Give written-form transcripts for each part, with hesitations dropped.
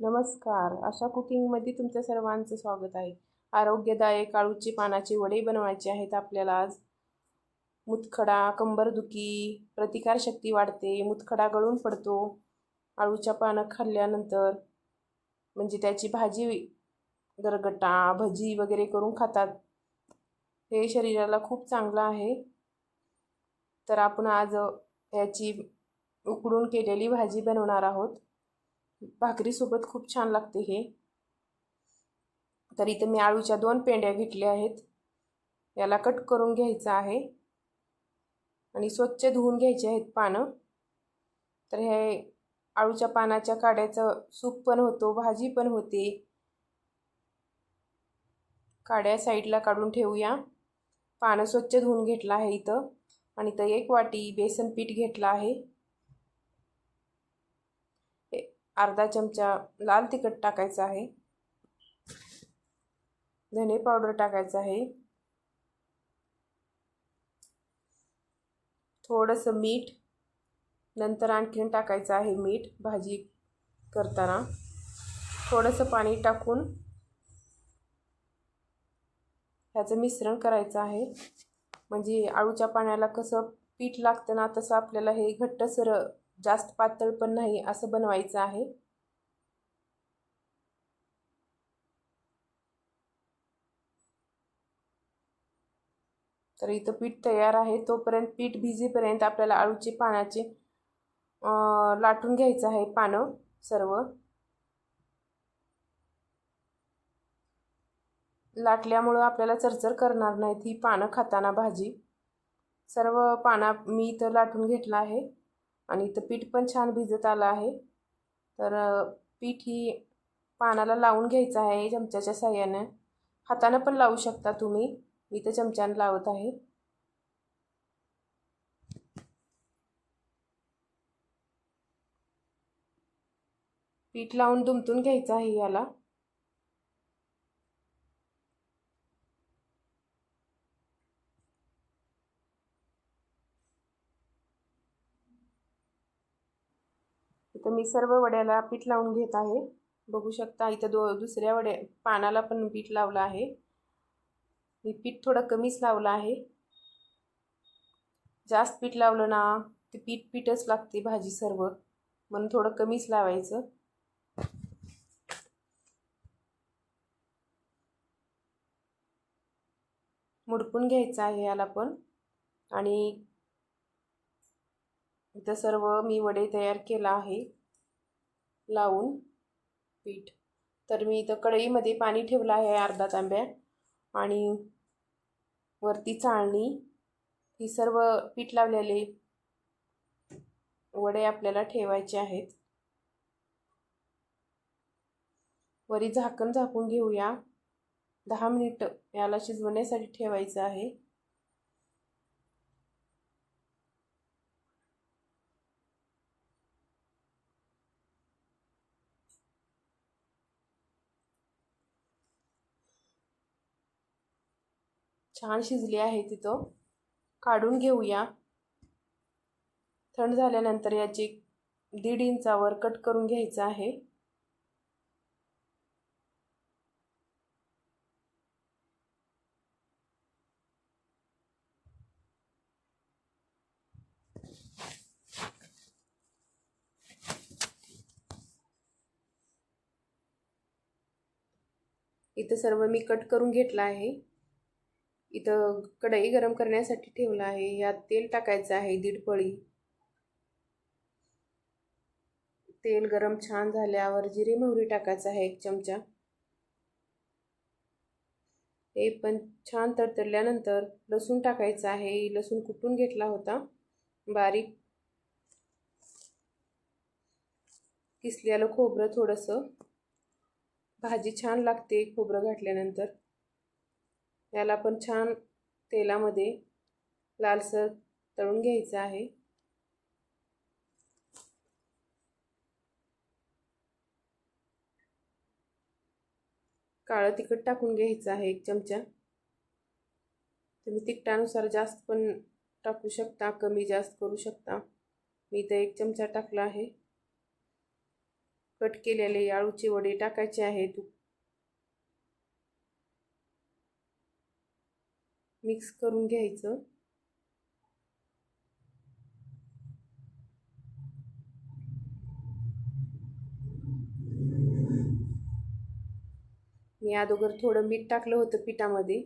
नमस्कार. आशा कुकिंगमध्ये तुमच्या सर्वांचं स्वागत आहे. आरोग्यदायक अळूची पानाचे वडे बनवायचे आहेत आपल्याला आज. मुतखडा, कंबरदुखी, प्रतिकारशक्ती वाढते, मुतखडा गळून पडतो अळूच्या पानं खाल्ल्यानंतर. म्हणजे त्याची भाजी, गरगटा, भजी वगैरे करून खातात. हे शरीराला खूप चांगलं आहे. तर आपण आज याची उकडून केलेली भाजी बनवणार आहोत. भाकरीसोबत खूप छान लागते हे. तर इथं मी आळूच्या 2 पेंड्या घेतल्या आहेत. याला कट करून घ्यायचं आहे आणि स्वच्छ धुवून घ्यायचे आहेत पानं. तर हे आळूच्या पानाच्या काड्याचं सूप पण होतो, भाजी पण होते. काड्या साईडला काढून ठेवूया. पानं स्वच्छ धुवून घेतलं आहे इथं. आणि इथं 1 वाटी बेसन पीठ घेतलं आहे. अर्धा चमचा लाल तिखट टाकायचं आहे. धने पावडर टाकायचं आहे. थोडंसं मीठ, नंतर आणखीन टाकायचं आहे मीठ भाजी करताना. थोडंसं पाणी टाकून ह्याचं मिश्रण करायचं आहे. म्हणजे आळूच्या पाण्याला कसं पीठ लागतं ना, तसं आपल्याला हे घट्टसर, जास्त पातळ पण नाही असं बनवायचं आहे. तर इथं पीठ तयार आहे. तोपर्यंत पीठ भिजेपर्यंत आपल्याला आळूचे पानाचे लाटून घ्यायचं आहे पानं सर्व. लाटल्यामुळं आपल्याला चरचर करणार नाहीत ही पानं खाताना भाजी. सर्व पाना मी इथं लाटून घेतलं आहे आणि इथं पीठ पण छान भिजत आलं आहे. तर पीठ ही पानाला लावून घ्यायचं आहे चमच्याच्या साह्यानं. हातानं पण लावू शकता तुम्ही. मी तर चमच्यानं लावत आहे. पीठ लावून दुमटून घ्यायचं आहे याला. इथं मी सर्व वड्याला पीठ लावून घेत आहे. बघू शकता इथं दुसऱ्या वड्या पानाला पण पीठ लावलं आहे. मी पीठ थोडं कमीच लावलं आहे. जास्त पीठ लावलं ना ते पीठच लागते भाजी सर्व, म्हणून थोडं कमीच लावायचं. मुडपून घ्यायचं आहे याला पण. आणि इथं सर्व मी वडे तयार केला आहे लावून पीठ. तर मी इथं कढईमध्ये पाणी ठेवलं आहे अर्धा तांब्या आणि वरती चाळणी. ही सर्व पीठ लावलेले वडे आपल्याला ठेवायचे आहेत. वरी झाकण झाकून घेऊया. 10 मिनिट याला शिजवण्यासाठी ठेवायचं आहे. छान शिजले आहे. तिथं काढून घेऊया. थंड झाल्यानंतर याची 1.5 इंचावर कट करून घ्यायचं आहे. इथं सर्व मी कट करून घेतलं आहे. इथं कढई गरम करण्यासाठी ठेवलं आहे. यात तेल टाकायचं आहे 1.5 पळी. तेल गरम छान झाल्यावर जिरे मोहरी टाकायचं आहे 1 चमचा. हे पण छान तडतडल्यानंतर लसूण टाकायचं आहे. लसूण कुटून घेतला होता बारीक. किसलेलं खोबरं थोडंसं. भाजी छान लागते खोबरं घातल्यानंतर. याला पण छान तेलामध्ये लालसर तळून घ्यायचं आहे. काळं तिखट टाकून घ्यायचं आहे 1 चमचा. तुम्ही तिखटानुसार जास्त पण टाकू शकता, कमी जास्त करू शकता. मी इथं 1 चमचा टाकला आहे. कट केलेले आळूचे वडे टाकायचे आहेत. मिक्स करून घ्यायचं. मी अगोदर थोडं मीठ टाकलं होतं पिठामध्ये.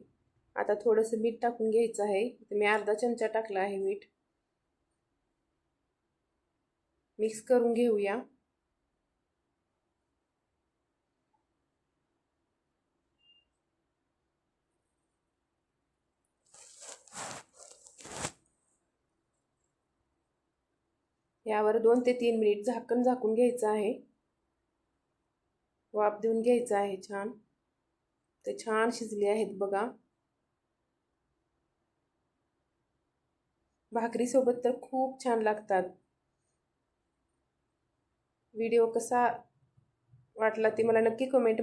आता थोडंसं मीठ टाकून घ्यायचं आहे. मी अर्धा चमचा टाकला आहे मीठ. मिक्स करून घेऊया. यावर 2 ते 3 मिनिट झाकून घ्यायचं आहे. वाफ देऊन घ्यायचं आहे छान. ते छान शिजले आहेत बघा. भाकरीसोबत तर खूप छान लागतात. व्हिडिओ कसा वाटला ते मला नक्की कमेंट